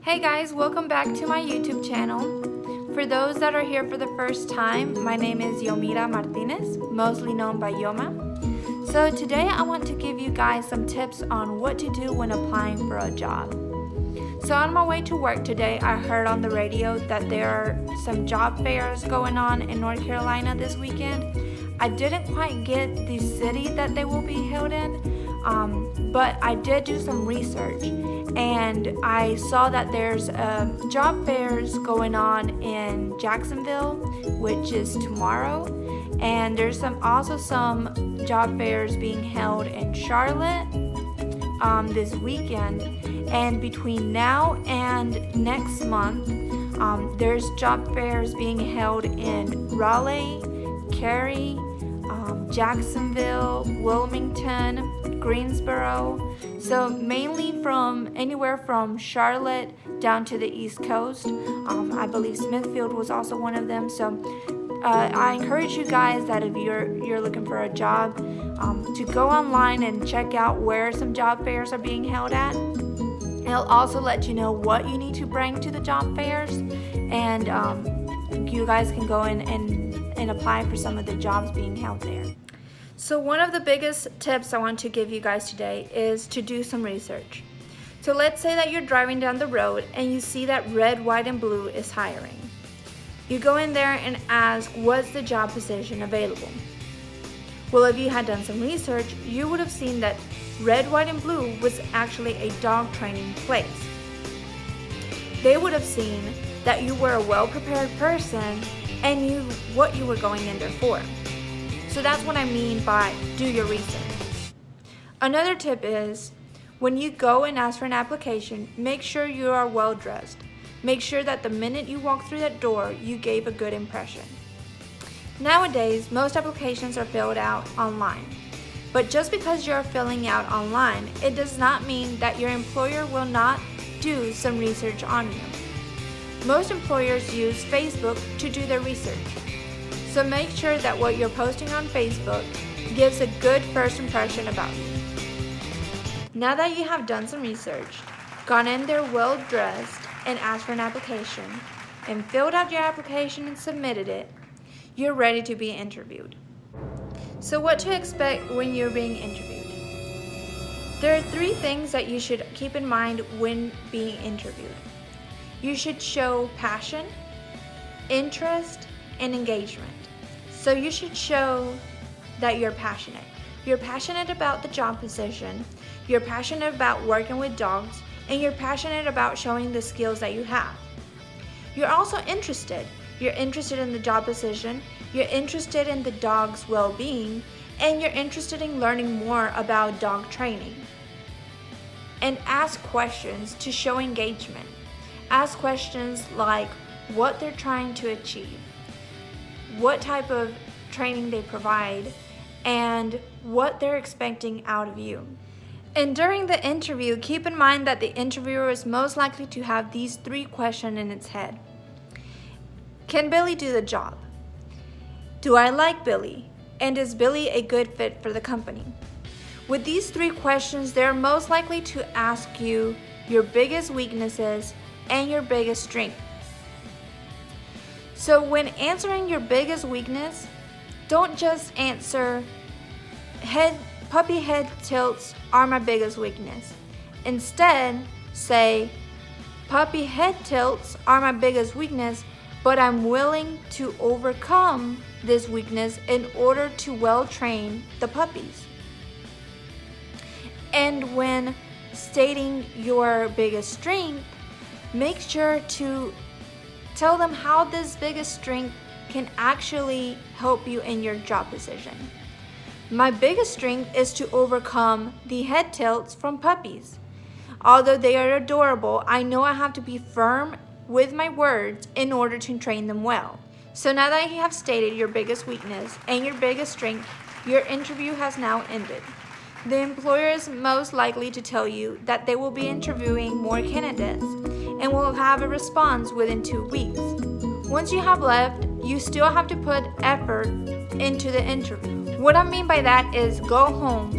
Hey guys, welcome back to my YouTube channel. For those that are here for the first time, my name is Yomira Martinez, mostly known by Yoma. So today I want to give you guys some tips on what to do when applying for a job. So on my way to work today, I heard on the radio that there are some job fairs going on in North Carolina this weekend. I didn't quite get the city that they will be held in, but I did do some research and I saw that there's job fairs going on in Jacksonville, which is tomorrow, and there's also some job fairs being held in Charlotte this weekend. And between now and next month, there's job fairs being held in Raleigh, Cary, Jacksonville, Wilmington, Greensboro. So mainly from anywhere from Charlotte down to the East Coast. I believe Smithfield was also one of them. So I encourage you guys that if you're looking for a job, to go online and check out where some job fairs are being held at. It'll also let you know what you need to bring to the job fairs, and you guys can go in and apply for some of the jobs being held there. So one of the biggest tips I want to give you guys today is to do some research. So let's say that you're driving down the road and you see that Red, White, and Blue is hiring. You go in there and ask, what's the job position available? Well, if you had done some research, you would have seen that Red, White, and Blue was actually a dog training place. They would have seen that you were a well-prepared person and knew what you were going in there for. So that's what I mean by do your research. Another tip is, when you go and ask for an application, make sure you are well dressed. Make sure that the minute you walk through that door, you gave a good impression. Nowadays, most applications are filled out online. But just because you're filling out online, it does not mean that your employer will not do some research on you. Most employers use Facebook to do their research. So make sure that what you're posting on Facebook gives a good first impression about you. Now that you have done some research, gone in there well dressed and asked for an application, and filled out your application and submitted it, you're ready to be interviewed. So what to expect when you're being interviewed? There are 3 things that you should keep in mind when being interviewed. You should show passion, interest, and engagement. So you should show that you're passionate. You're passionate about the job position, you're passionate about working with dogs, and you're passionate about showing the skills that you have. You're also interested. You're interested in the job position, you're interested in the dog's well-being, and you're interested in learning more about dog training. And ask questions to show engagement. Ask questions like what they're trying to achieve, what type of training they provide, and what they're expecting out of you. And during the interview, keep in mind that the interviewer is most likely to have these 3 questions in its head. Can Billy do the job? Do I like Billy? And is Billy a good fit for the company? With these 3 questions, they're most likely to ask you your biggest weaknesses and your biggest strength. So when answering your biggest weakness, don't just answer puppy head tilts are my biggest weakness. Instead, say puppy head tilts are my biggest weakness, but I'm willing to overcome this weakness in order to well train the puppies. And when stating your biggest strength, make sure to tell them how this biggest strength can actually help you in your job position. My biggest strength is to overcome the head tilts from puppies. Although they are adorable, I know I have to be firm with my words in order to train them well. So now that you have stated your biggest weakness and your biggest strength, your interview has now ended. The employer is most likely to tell you that they will be interviewing more candidates and will have a response within 2 weeks. Once you have left, you still have to put effort into the interview. What I mean by that is go home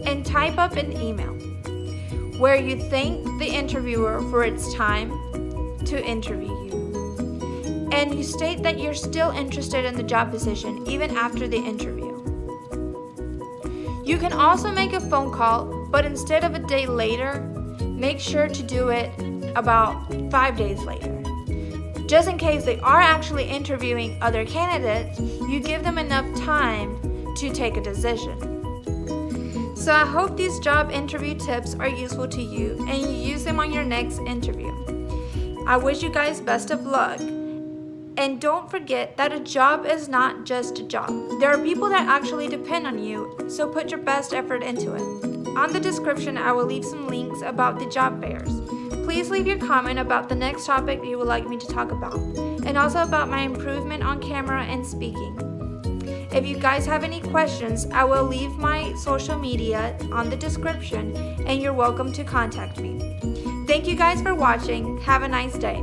and type up an email. where you thank the interviewer for its time to interview you. And you state that you're still interested in the job position even after the interview. You can also make a phone call, but instead of a day later, make sure to do it about 5 days later. Just in case they are actually interviewing other candidates, you give them enough time to take a decision. So I hope these job interview tips are useful to you and you use them on your next interview. I wish you guys best of luck. And don't forget that a job is not just a job. There are people that actually depend on you, so put your best effort into it. On the description, I will leave some links about the job fairs. Please leave your comment about the next topic you would like me to talk about, and also about my improvement on camera and speaking. If you guys have any questions, I will leave my social media on the description, and you're welcome to contact me. Thank you guys for watching. Have a nice day.